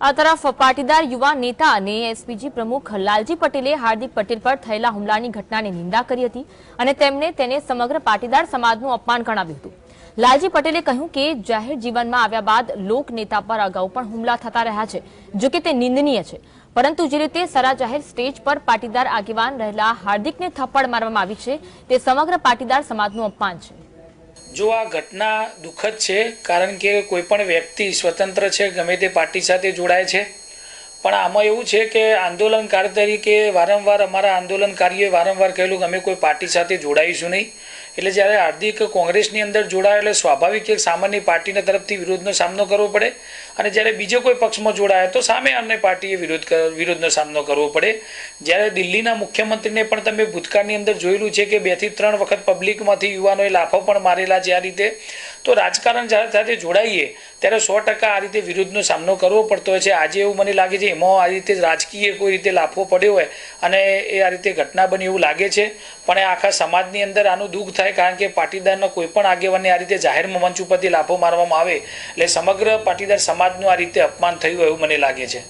આ તરફ પાટીદાર યુવા નેતા અને એસપીજી પ્રમુખ લાલજી પટેલે હાર્દિક પટેલ પર થયેલા હુમલાની ઘટનાની નિંદા કરી હતી અને તેમણે તેને સમગ્ર પાટીદાર સમાજનું અપમાન ગણાવ્યું હતું। લાલજી પટેલે કહ્યું કે જાહેર જીવનમાં આવ્યા બાદ લોક નેતા પર અગાઉ પણ હુમલા થતા રહ્યા છે, જો કે તે નિંદનીય છે, પરંતુ જે રીતે સરા જાહેર સ્ટેજ પર પાટીદાર આગેવાન રહેલા હાર્દિકને થપ્પડ મારવામાં આવી છે તે સમગ્ર પાટીદાર સમાજનું અપમાન છે। जो आ घटना दुखद है कारण के कोईपण व्यक्ति स्वतंत्र है, गमे ते पार्टी साथे जोड़ाय छे, पण आमां एवुं छे के आंदोलनकार तरीके वारंवार अमारा आंदोलनकारीओए वारंवार कहेलुं के अमे कोई पार्टी साथे जोड़ाईशुं नहीं। એટલે જ્યારે હાર્દિક કોંગ્રેસની અંદર જોડાયો એટલે સ્વાભાવિક એક સામાન્ય પાર્ટીના તરફથી વિરોધનો સામનો કરવો પડે અને જ્યારે બીજો કોઈ પક્ષમાં જોડાય તો સામે અન્ય પાર્ટીએ વિરોધનો સામનો કરવો પડે। જ્યારે દિલ્હીના મુખ્યમંત્રીને પણ તમે ભૂતકાળની અંદર જોયેલું છે કે 2 થી 3 વખત પબ્લિકમાંથી યુવાનોએ લાફો પણ મારેલા છે। આ રીતે તો રાજકારણ જ્યારે સાથે જોડાઈએ ત્યારે 100% આ રીતે વિરોધનો સામનો કરવો પડતો હોય છે। આજે એવું મને લાગે છે એમાં આ રીતે રાજકીય કોઈ રીતે લાફો પડ્યો હોય અને એ આ રીતે ઘટના બની એવું લાગે છે, પણ એ આખા સમાજની અંદર આનું દુઃખ થાય કારણ કે પાટીદારના કોઈ પણ આગેવાનને આ રીતે જાહેરમાં મંચ ઉપરથી લાફો મારવામાં આવે એટલે સમગ્ર પાટીદાર સમાજનું આ રીતે અપમાન થયું એવું મને લાગે છે।